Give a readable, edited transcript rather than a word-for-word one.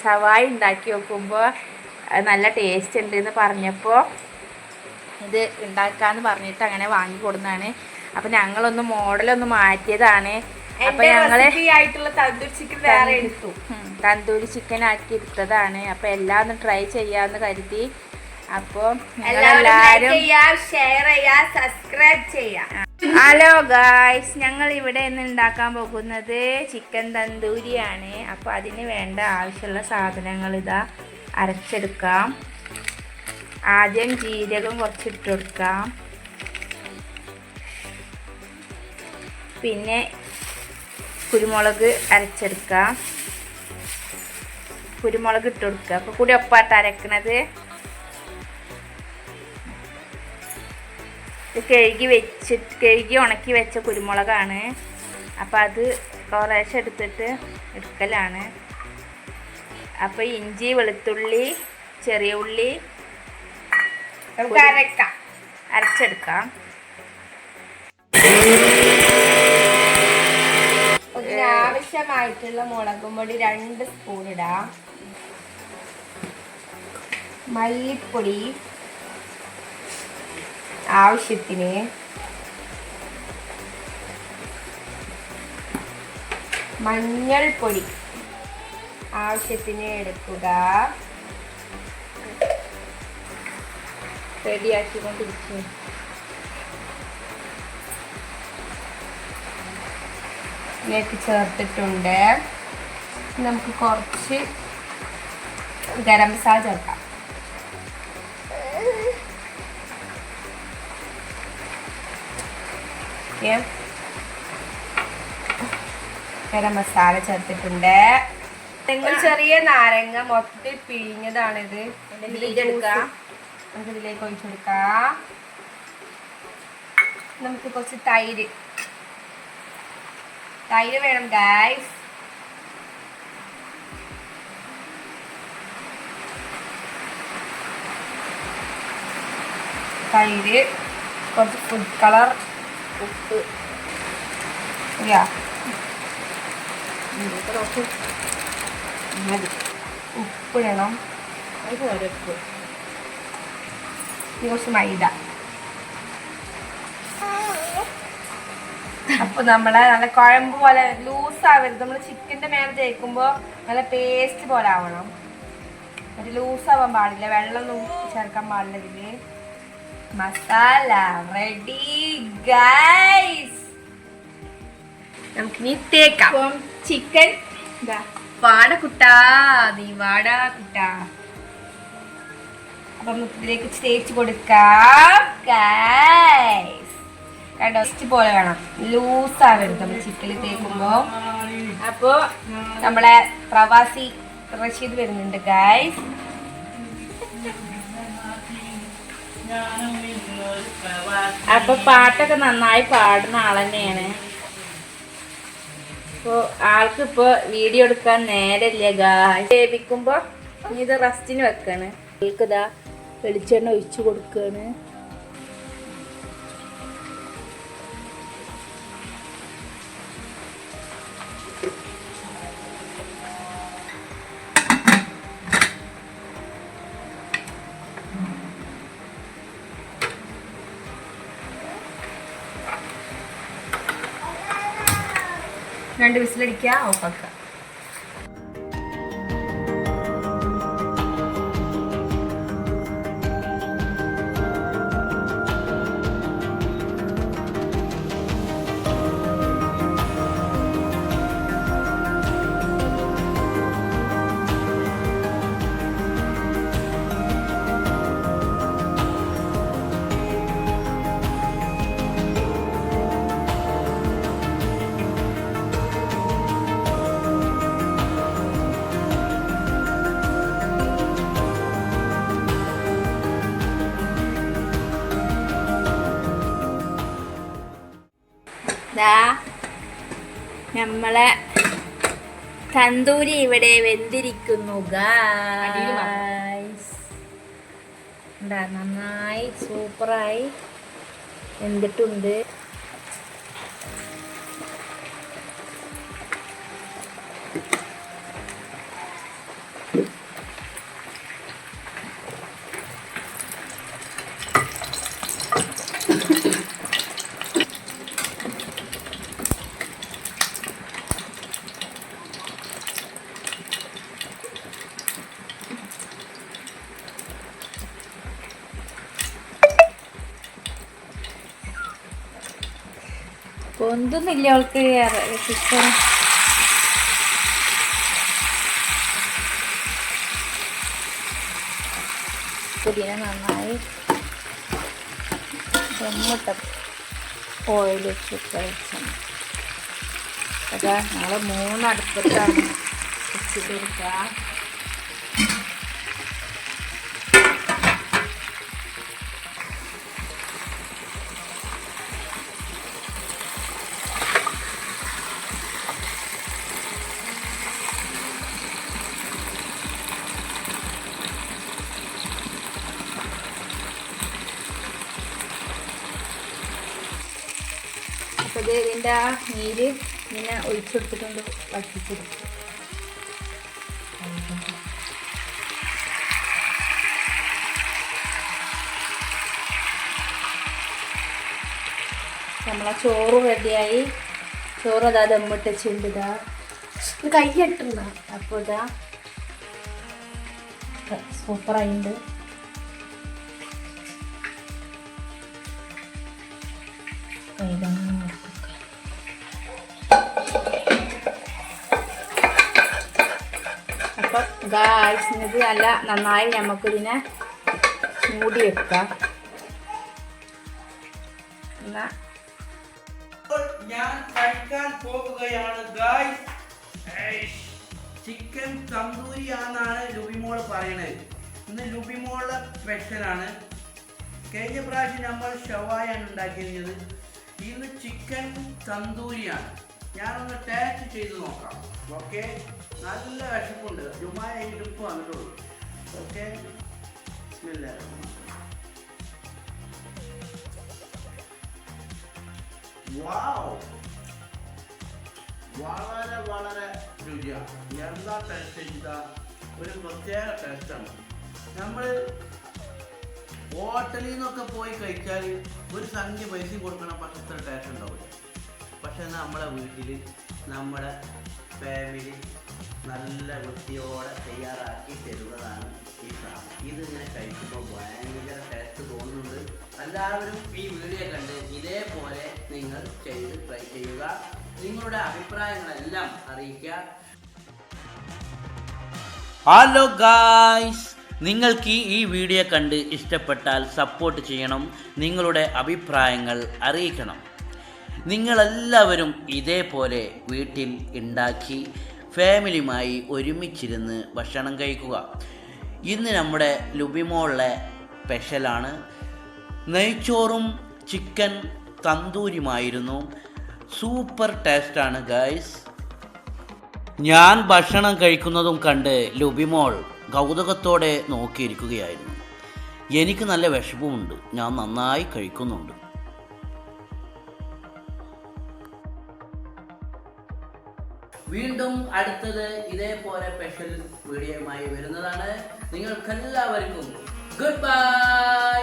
ഷവായി ഉണ്ടാക്കി നോക്കുമ്പോൾ നല്ല ടേസ്റ്റ് ഉണ്ട് എന്ന് പറഞ്ഞപ്പോൾ ഇത് ഉണ്ടാക്കാന്ന് പറഞ്ഞിട്ട് അങ്ങനെ വാങ്ങി കൊടുന്നതാണ്. അപ്പം ഞങ്ങളൊന്ന് മോഡലൊന്ന് മാറ്റിയതാണ്. അപ്പം ഞങ്ങൾ തന്തൂരി ചിക്കൻ ആക്കി എടുത്തതാണ്. അപ്പം എല്ലാം ഒന്ന് ട്രൈ ചെയ്യാമെന്ന് കരുതി. അപ്പോൾ എല്ലാവരും ഷെയർ ചെയ്യാ, സബ്സ്ക്രൈബ് ചെയ്യാം. ഹലോ ഗായ്സ്, ഞങ്ങൾ ഇവിടെ ഇന്ന് ഉണ്ടാക്കാൻ പോകുന്നത് ചിക്കൻ തന്തൂരിയാണ്. അപ്പോൾ അതിന് വേണ്ട ആവശ്യമുള്ള സാധനങ്ങൾ ഇതാ അരച്ചെടുക്കാം. ആദ്യം ജീരകം കുറച്ചിട്ട് കൊടുക്കാം. പിന്നെ കുരുമുളക് അരച്ചെടുക്കാം. കുരുമുളക് ഇട്ട് കൊടുക്കുക. അപ്പോൾ കൂടി ഒപ്പാട്ട് അരക്കണത്. കഴുകി ഉണക്കി വെച്ച കുരുമുളകാണ്. അപ്പോൾ അത് കുറേശ്ശെ എടുത്തിട്ട് എടുക്കലാണ്. അപ്പോൾ ഇഞ്ചി, വെളുത്തുള്ളി, ചെറിയ ഉള്ളി അരച്ചെടുക്കാം. ഇതിനാവശ്യമായിട്ടുള്ള മുളകും പൊടി 2 സ്പൂൺ ഇടാം. മല്ലിപ്പൊടി ആവശ്യത്തിന്, മഞ്ഞൾപ്പൊടി ആവശ്യത്തിന് എടുക്കുക. റെഡിയാക്കിക്കൊണ്ടിരിക്കും. ഇതിലേക്ക് ചേർത്തിട്ടുണ്ട്. നമുക്ക് കുറച്ച് ഗരം മസാല ചേർക്കാം. ഗരം മസാല ചേർത്തിട്ടുണ്ട്. ചെറിയ നാരങ്ങ മൊത്തത്തിൽ പിഴിഞ്ഞതാണിത്. നമുക്ക് ഇതിലേക്ക് ഒഴിച്ചെടുക്കാം. നമുക്ക് കുറച്ച് തൈര് വേണം ഗൈസ്. തൈര്, കുറച്ച് ഫുഡ് കളർ, ഉപ്പ്, ഉപ്പിടണം. കുറച്ച് മൈദ. അപ്പൊ നമ്മളെ നല്ല കുഴമ്പ് പോലെ ലൂസ് ആവരുത്. നമ്മൾ ചിക്കൻ്റെ മേലെ തേക്കുമ്പോൾ നല്ല പേസ്റ്റ് പോലെ ആവണം. ഒരു ലൂസ് ആവാൻ പാടില്ല. വെള്ളമൊന്നും ചേർക്കാൻ പാടില്ല. ഇതില് മസാല റെഡി ഗൈസ്. നമുക്കിനി തേക്കാം. ചിക്കൻ വാടക്കുട്ടാ, നീ വാടാക്കുട്ടാ. അപ്പൊ നമുക്ക് ഇതിലേക്ക് തേച്ച് കൊടുക്കാം ഗൈസ്. ഡസ്റ്റ് പോലെ വേണം, ലൂസ് ആവരുത് നമ്മൾ ചിക്കനിൽ തേക്കുമ്പോ. അപ്പോ നമ്മളെ പ്രവാസി റഷീദ് വരുന്നുണ്ട് ഗൈസ്. അപ്പൊ പാട്ടൊക്കെ നന്നായി പാടുന്ന ആൾ തന്നെയാണ്. അപ്പോൾ ആൾക്കിപ്പോൾ വീഡിയോ എടുക്കാൻ നേരമില്ല ഗായ്സ്. വേവിക്കുമ്പോൾ ഇനി ഇത് റസ്റ്റിന് വെക്കാണ്. ആൾക്കിതാ വെളിച്ചെണ്ണ ഒഴിച്ചു കൊടുക്കുകയാണ്. രണ്ട് വിസിലടിക്കുക, ഓഫാക്കുക. നമ്മളെ തന്തൂരി ഇവിടെ വെന്തിരിക്കുന്നു ഗായ്സ്. നന്നായി സൂപ്പറായി വെന്തിട്ടുണ്ട്. പൊന്തുന്നില്ല അവൾക്ക് ചിക്കൻ. പുതിന നന്നായി ദമ്മിട്ട ഓയിൽ വെച്ചിട്ട് വെച്ചാൽ അതാ ഞങ്ങൾ 3 അടുപ്പത്താണ് വെച്ചിട്ട് കൊടുക്കുക. അപ്പോൾ ഇതിൻ്റെ ആ നീര് ഇങ്ങനെ ഒഴിച്ചെടുത്തിട്ടുണ്ട് വറ്റിച്ചെടുക്കും. നമ്മളെ ചോറ് റെഡിയായി. ചോറ് അതാ ദമ്മിട്ട് വെച്ചിട്ടുണ്ട്. ഇതാ കൈയ്യട്ടുണ്ട. അപ്പോൾ ഇതാ സൂപ്പറായിട്ടുണ്ട്. അപ്പം ഗായ്സ് ഇത് നല്ല നന്നായി നമുക്കിതിനെ മൂടി വെക്കാം. എന്നാ ഞാൻ കഴിക്കാൻ പോകുകയാണ് ഗായ്സ്. ചിക്കൻ തന്തൂരി ആണെന്നാണ് ലുബിമോള് പറയണത്. ഇന്ന് ലുബിമോളുടെ സ്പെഷ്യലാണ്. കഴിഞ്ഞ പ്രാവശ്യം നമ്മൾ ഷവായാണ് ഉണ്ടാക്കിയത്. ഇന്ന് ചിക്കൻ തന്തൂരിയാണ്. ഞാനൊന്ന് ടേസ്റ്റ് ചെയ്ത് നോക്കാം. ഓക്കെ, നല്ല വിശപ്പുണ്ട്. ജുമായ ഇടുപ്പ് വന്നിട്ടുള്ളൂ. ഓക്കെ, വളരെ വളരെ രുചിയാണ്. എന്താ ടേസ്റ്റ് ചെയ്താൽ ഒരു പ്രത്യേക ടേസ്റ്റാണ്. നമ്മൾ ഹോട്ടലിൽ നിന്നൊക്കെ പോയി കഴിച്ചാൽ ഒരു സംഖ്യ പൈസ കൊടുക്കണം, പക്ഷെ ഇത്ര ടേസ്റ്റ് ഉണ്ടാവില്ല. പക്ഷെ നമ്മളെ വീട്ടിൽ നമ്മുടെ ഫാമിലി നല്ല വൃത്തിയോടെ തയ്യാറാക്കി തരുന്നതാണ് ഈ സാധനം. ഇതിങ്ങനെ കഴിക്കുമ്പോൾ ഭയങ്കര ടേസ്റ്റ് തോന്നുന്നുണ്ട്. എല്ലാവരും ഈ വീഡിയോ കണ്ട് ഇതേപോലെ നിങ്ങൾ ചെയ്ത് ട്രൈ ചെയ്യുക. നിങ്ങളുടെ അഭിപ്രായങ്ങളെല്ലാം അറിയിക്കുക. ഹലോ ഗായ്സ്, നിങ്ങൾക്ക് ഈ വീഡിയോ കണ്ട് ഇഷ്ടപ്പെട്ടാൽ സപ്പോർട്ട് ചെയ്യണം. നിങ്ങളുടെ അഭിപ്രായങ്ങൾ അറിയിക്കണം. നിങ്ങളെല്ലാവരും ഇതേപോലെ വീട്ടിൽ ഉണ്ടാക്കി ഫാമിലിയുമായി ഒരുമിച്ചിരുന്ന് ഭക്ഷണം കഴിക്കുക. ഇന്ന് നമ്മുടെ ലുബിമോളിലെ സ്പെഷ്യലാണ്. നെയ്ച്ചോറും ചിക്കൻ തന്തൂരിയുമായിരുന്നു. സൂപ്പർ ടേസ്റ്റാണ് ഗായ്സ്. ഞാൻ ഭക്ഷണം കഴിക്കുന്നതും കണ്ട് ലുബിമോൾ കൗതുകത്തോടെ നോക്കിയിരിക്കുകയായിരുന്നു. എനിക്ക് നല്ല വിശപ്പുമുണ്ട്. ഞാൻ നന്നായി കഴിക്കുന്നുണ്ട്. വീണ്ടും അടുത്തത് ഇതേപോലെ സ്പെഷ്യൽ വീഡിയോയുമായി വരുന്നതാണ്. നിങ്ങൾക്കെല്ലാവർക്കും ഗുഡ് ബൈ.